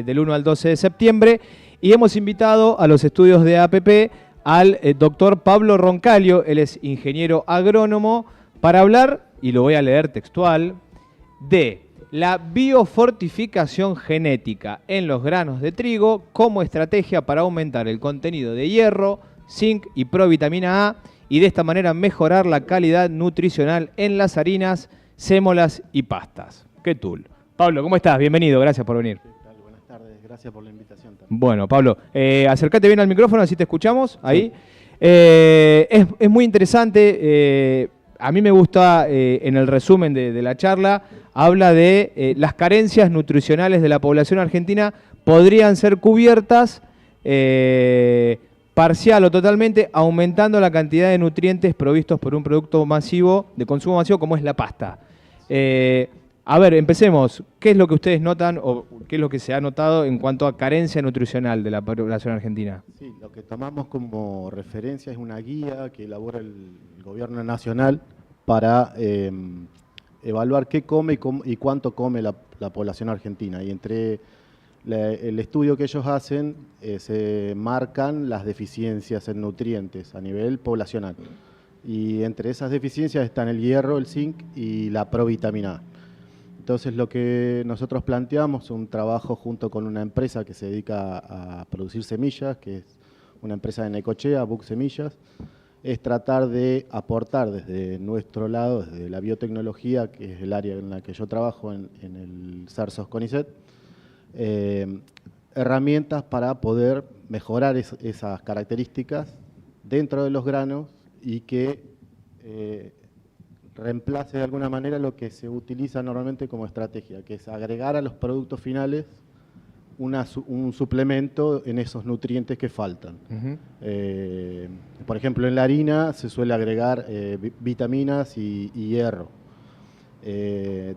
del 1 al 12 de septiembre y hemos invitado a los estudios de APP al doctor Pablo Roncalio, él es ingeniero agrónomo, para hablar, y lo voy a leer textual, de la biofortificación genética en los granos de trigo como estrategia para aumentar el contenido de hierro, zinc y provitamina A y de esta manera mejorar la calidad nutricional en las harinas, sémolas y pastas. ¿Qué tool? Pablo, ¿cómo estás? Bienvenido, gracias por venir. ¿Qué tal? Buenas tardes, gracias por la invitación también. Bueno, Pablo, acércate bien al micrófono, así te escuchamos. Ahí. Sí. Es muy interesante. A mí me gusta, en el resumen de la charla, habla de las carencias nutricionales de la población argentina podrían ser cubiertas parcial o totalmente, aumentando la cantidad de nutrientes provistos por un producto masivo, de consumo masivo, como es la pasta. A ver, empecemos. ¿Qué es lo que ustedes notan o qué es lo que se ha notado en cuanto a carencia nutricional de la población argentina? Sí, lo que tomamos como referencia es una guía que elabora el gobierno nacional para evaluar qué come y cuánto come la población argentina. Y entre el estudio que ellos hacen se marcan las deficiencias en nutrientes a nivel poblacional. Y entre esas deficiencias están el hierro, el zinc y la provitamina A. Entonces lo que nosotros planteamos, un trabajo junto con una empresa que se dedica a producir semillas, que es una empresa de Necochea, Buc Semillas, es tratar de aportar desde nuestro lado, desde la biotecnología, que es el área en la que yo trabajo en el CERSOS CONICET, herramientas para poder mejorar esas características dentro de los granos y que reemplace de alguna manera lo que se utiliza normalmente como estrategia, que es agregar a los productos finales un suplemento en esos nutrientes que faltan. Por ejemplo, en la harina se suele agregar vitaminas y hierro.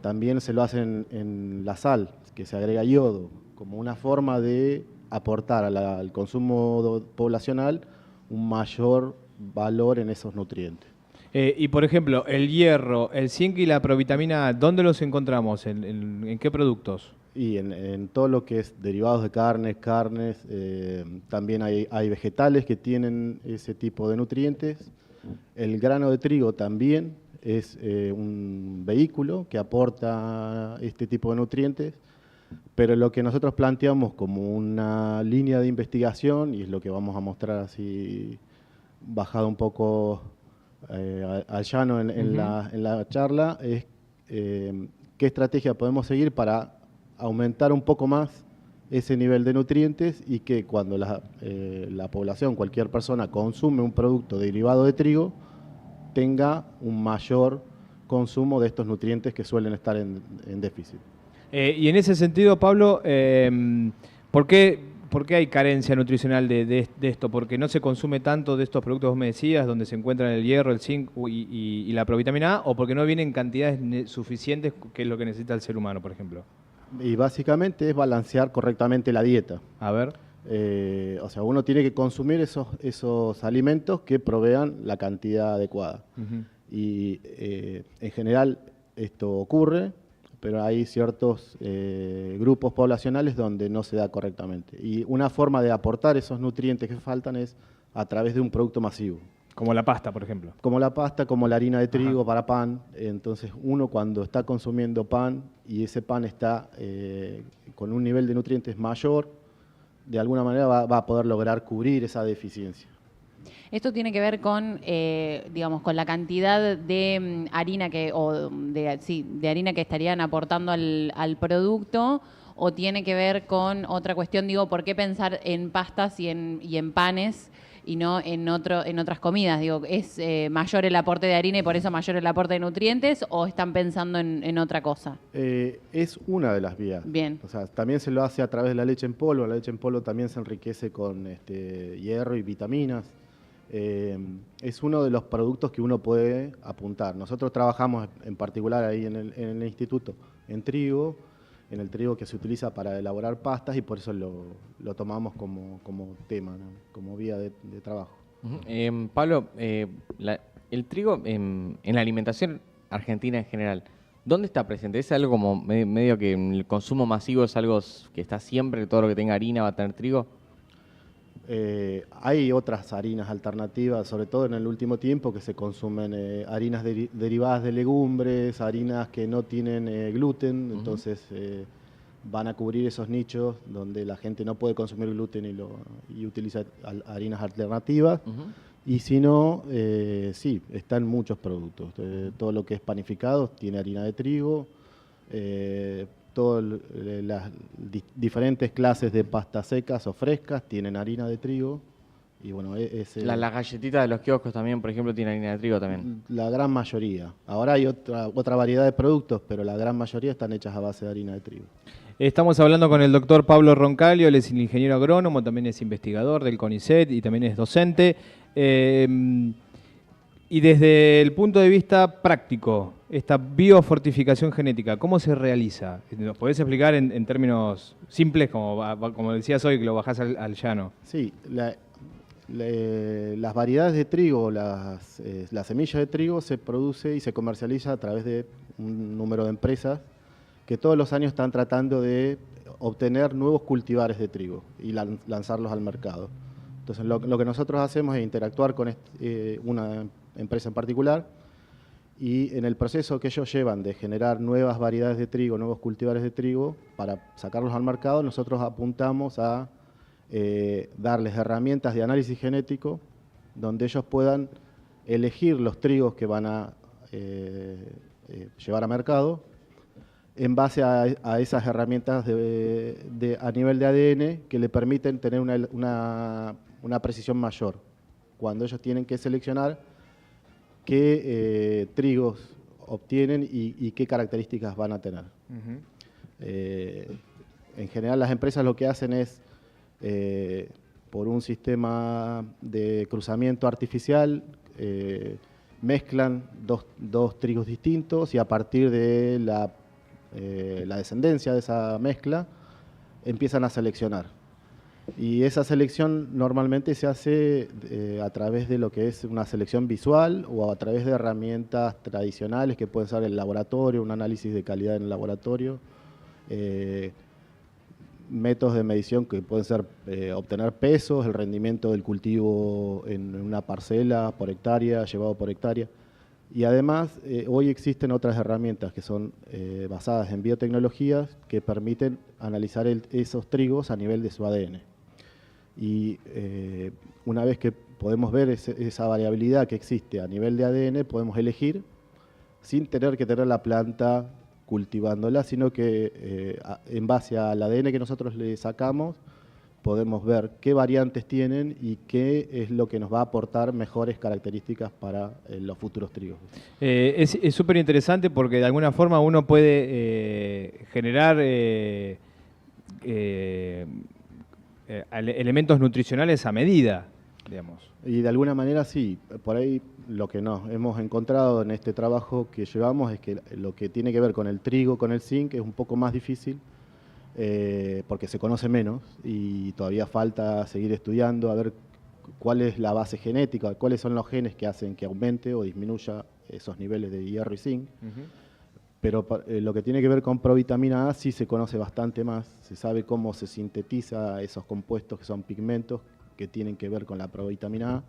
También se lo hace en la sal, que se agrega yodo, como una forma de aportar al consumo poblacional un mayor valor en esos nutrientes. Y por ejemplo, el hierro, el zinc y la provitamina, ¿dónde los encontramos? ¿En qué productos? Y en todo lo que es derivados de carnes, también hay vegetales que tienen ese tipo de nutrientes. El grano de trigo también es un vehículo que aporta este tipo de nutrientes, pero lo que nosotros planteamos como una línea de investigación, y es lo que vamos a mostrar así bajado un poco al llano en la charla, es qué estrategia podemos seguir para aumentar un poco más ese nivel de nutrientes y que cuando la población, cualquier persona, consume un producto derivado de trigo, tenga un mayor consumo de estos nutrientes que suelen estar en déficit. Y en ese sentido, Pablo, ¿por qué hay carencia nutricional de esto? ¿Porque no se consume tanto de estos productos, vos me decías, donde se encuentran el hierro, el zinc y la provitamina A, o porque no vienen cantidades suficientes, que es lo que necesita el ser humano, por ejemplo? Y básicamente es balancear correctamente la dieta. A ver. O sea, uno tiene que consumir esos alimentos que provean la cantidad adecuada. Y en general esto ocurre, pero hay ciertos grupos poblacionales donde no se da correctamente. Y una forma de aportar esos nutrientes que faltan es a través de un producto masivo. Como la pasta, por ejemplo. Como la pasta, como la harina de trigo para pan. Entonces uno cuando está consumiendo pan y ese pan está con un nivel de nutrientes mayor, de alguna manera va a poder lograr cubrir esa deficiencia. Esto tiene que ver con, digamos, con la cantidad de harina de harina que estarían aportando al producto, o tiene que ver con otra cuestión, digo, ¿por qué pensar en pastas y en panes y no en otras comidas? Digo, ¿es mayor el aporte de harina y por eso mayor el aporte de nutrientes, o están pensando en otra cosa? Es una de las vías. Bien. O sea, también se lo hace a través de la leche en polvo. La leche en polvo también se enriquece con hierro y vitaminas. Es uno de los productos que uno puede apuntar. Nosotros trabajamos en particular ahí en el instituto en trigo, en el trigo que se utiliza para elaborar pastas, y por eso lo tomamos como tema, ¿no? Como vía de trabajo. Pablo, el trigo en la alimentación argentina en general, ¿Dónde está presente? ¿Es algo como medio que el consumo masivo es algo que está siempre, todo lo que tenga harina va a tener trigo? Hay otras harinas alternativas, sobre todo en el último tiempo, que se consumen harinas derivadas de legumbres, harinas que no tienen gluten, entonces van a cubrir esos nichos donde la gente no puede consumir gluten y utiliza harinas alternativas. Y si no, sí, están muchos productos. Todo lo que es panificado tiene harina de trigo, todas las diferentes clases de pastas secas o frescas tienen harina de trigo. Y bueno, Las galletitas de los kioscos también, por ejemplo, tienen harina de trigo también. la gran mayoría. Ahora hay otra variedad de productos, pero la gran mayoría están hechas a base de harina de trigo. Estamos hablando con el doctor Pablo Roncalio, él es ingeniero agrónomo, también es investigador del CONICET y también es docente. Y desde el punto de vista práctico, esta biofortificación genética, ¿cómo se realiza? ¿Nos podés explicar en términos simples, como decías hoy, que lo bajás al llano? Sí, las variedades de trigo, la semilla de trigo se produce y se comercializa a través de un número de empresas que todos los años están tratando de obtener nuevos cultivares de trigo y lanzarlos al mercado. Entonces lo que nosotros hacemos es interactuar con una empresa en particular y en el proceso que ellos llevan de generar nuevas variedades de trigo, nuevos cultivares de trigo, para sacarlos al mercado, nosotros apuntamos a darles herramientas de análisis genético donde ellos puedan elegir los trigos que van a llevar a mercado en base a esas herramientas a nivel de ADN que le permiten tener una precisión mayor cuando ellos tienen que seleccionar qué trigos obtienen y qué características van a tener. En general las empresas lo que hacen es, por un sistema de cruzamiento artificial, mezclan dos trigos distintos y a partir de la descendencia de esa mezcla empiezan a seleccionar. Y esa selección normalmente se hace a través de lo que es una selección visual o a través de herramientas tradicionales que pueden ser el laboratorio, un análisis de calidad en el laboratorio, métodos de medición que pueden ser obtener pesos, el rendimiento del cultivo en una parcela por hectárea, llevado por hectárea. Y además, hoy existen otras herramientas que son basadas en biotecnologías que permiten analizar esos trigos a nivel de su ADN. Y una vez que podemos ver esa variabilidad que existe a nivel de ADN, podemos elegir sin tener que tener la planta cultivándola, sino que en base al ADN que nosotros le sacamos, podemos ver qué variantes tienen y qué es lo que nos va a aportar mejores características para los futuros trigos. Es súper interesante porque de alguna forma uno puede generar elementos nutricionales a medida, digamos. Y de alguna manera sí, por ahí lo que nos hemos encontrado en este trabajo que llevamos es que lo que tiene que ver con el trigo, con el zinc, es un poco más difícil porque se conoce menos y todavía falta seguir estudiando a ver cuál es la base genética, cuáles son los genes que hacen que aumente o disminuya esos niveles de hierro y zinc. Pero lo que tiene que ver con provitamina A sí se conoce bastante más, se sabe cómo se sintetiza esos compuestos que son pigmentos que tienen que ver con la provitamina A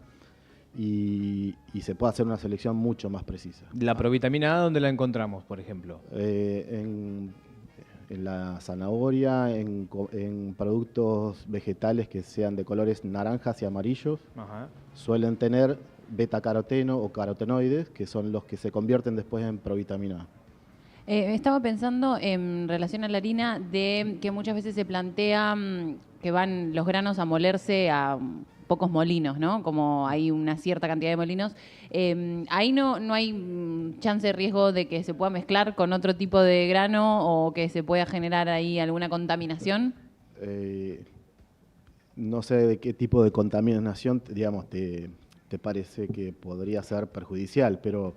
y se puede hacer una selección mucho más precisa. ¿La provitamina A dónde la encontramos, por ejemplo? En la zanahoria, en productos vegetales que sean de colores naranjas y amarillos. Ajá. Suelen tener betacaroteno o carotenoides, que son los que se convierten después en provitamina A. Estaba pensando en relación a la harina de que muchas veces se plantea que van los granos a molerse a pocos molinos, ¿no? Como hay una cierta cantidad de molinos. Ahí no hay chance de riesgo de que se pueda mezclar con otro tipo de grano o que se pueda generar ahí alguna contaminación. No sé de qué tipo de contaminación, digamos, te parece que podría ser perjudicial, pero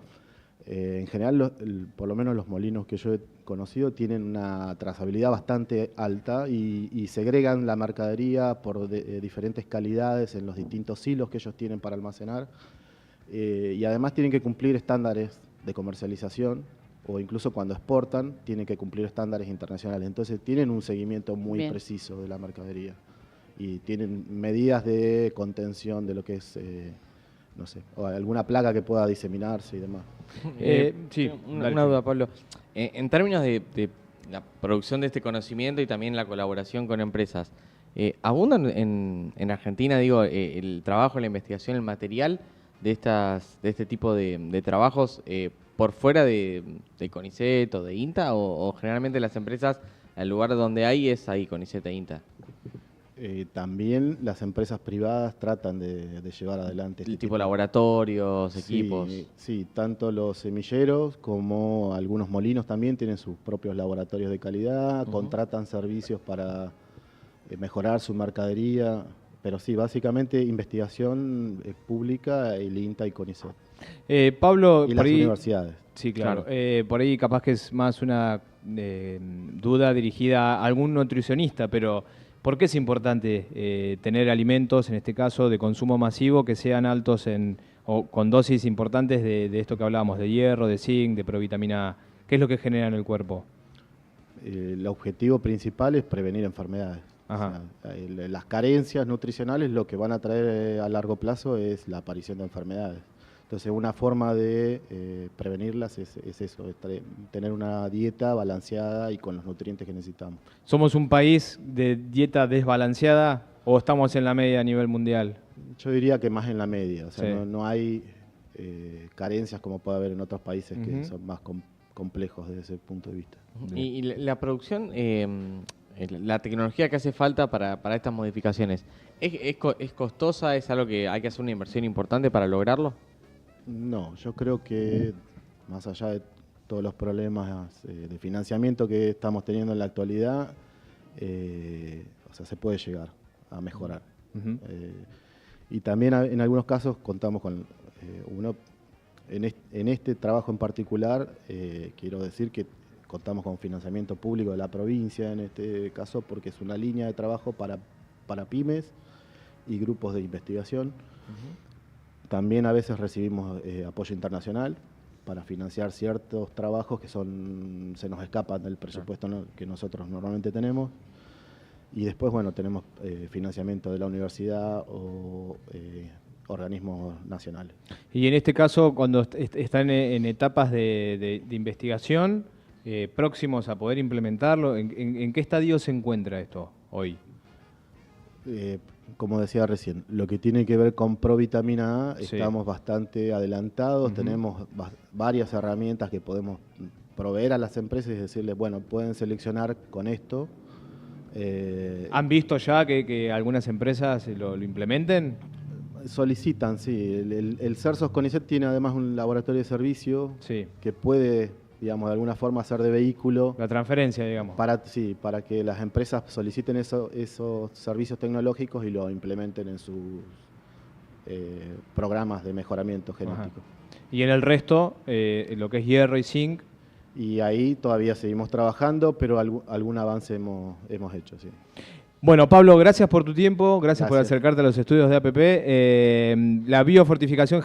en general, por lo menos los molinos que yo he conocido tienen una trazabilidad bastante alta y segregan la mercadería por diferentes calidades en los distintos silos que ellos tienen para almacenar y además tienen que cumplir estándares de comercialización o incluso cuando exportan, tienen que cumplir estándares internacionales. Entonces tienen un seguimiento muy Bien. preciso de la mercadería y tienen medidas de contención de lo que es, no sé, o alguna plaga que pueda diseminarse y demás. Sí, una dale. duda, Pablo. En términos de la producción de este conocimiento y también la colaboración con empresas, ¿abundan en Argentina, digo, el trabajo, la investigación, el material de este tipo de trabajos por fuera de CONICET o de INTA o generalmente las empresas, el lugar donde hay es ahí CONICET e INTA? También las empresas privadas tratan de llevar adelante El tipo laboratorios, equipos. Sí, tanto los semilleros como algunos molinos también tienen sus propios laboratorios de calidad, contratan servicios para mejorar su mercadería, pero sí, básicamente investigación pública, el INTA y CONICET. Pablo, Y por las ahí, universidades. sí, claro. Por ahí capaz que es más una duda dirigida a algún nutricionista, pero ¿por qué es importante tener alimentos, en este caso de consumo masivo, que sean altos o con dosis importantes de esto que hablábamos, de hierro, de zinc, de provitamina A? ¿Qué es lo que genera en el cuerpo? El objetivo principal es prevenir enfermedades. Ajá. O sea, las carencias nutricionales lo que van a traer a largo plazo es la aparición de enfermedades. Entonces, una forma de prevenirlas es eso, es tener una dieta balanceada y con los nutrientes que necesitamos. ¿Somos un país de dieta desbalanceada o estamos en la media a nivel mundial? Yo diría que más en la media, o sea, Sí. no hay carencias como puede haber en otros países que Ujú. son más complejos desde ese punto de vista. Y la producción, la tecnología que hace falta para estas modificaciones, ¿es costosa? ¿Es algo que hay que hacer una inversión importante para lograrlo? No, yo creo que más allá de todos los problemas de financiamiento que estamos teniendo en la actualidad, o sea, se puede llegar a mejorar. Ujú. Y también en algunos casos contamos con en este trabajo en particular, quiero decir que contamos con financiamiento público de la provincia en este caso porque es una línea de trabajo para pymes y grupos de investigación. También a veces recibimos apoyo internacional para financiar ciertos trabajos que se nos escapan del presupuesto que nosotros normalmente tenemos. Y después, bueno, tenemos financiamiento de la universidad o organismos nacionales. Y en este caso, cuando están en etapas de investigación, próximos a poder implementarlo, ¿en qué estadio se encuentra esto hoy? Como decía recién, lo que tiene que ver con provitamina A, Sí. estamos bastante adelantados, Ujú. tenemos varias herramientas que podemos proveer a las empresas y decirles, bueno, pueden seleccionar con esto. ¿Han visto ya que algunas empresas lo implementen? Solicitan, sí. El CERSOS CONICET tiene además un laboratorio de servicio Sí, que puede, digamos, de alguna forma hacer de vehículo la transferencia, digamos. para que las empresas soliciten esos servicios tecnológicos y lo implementen en sus programas de mejoramiento genético. Y en el resto, lo que es hierro y zinc, Y ahí todavía seguimos trabajando, pero algún avance hemos hecho, sí. Bueno, Pablo, gracias por tu tiempo, gracias por Gracias. acercarte a los estudios de APP. La biofortificación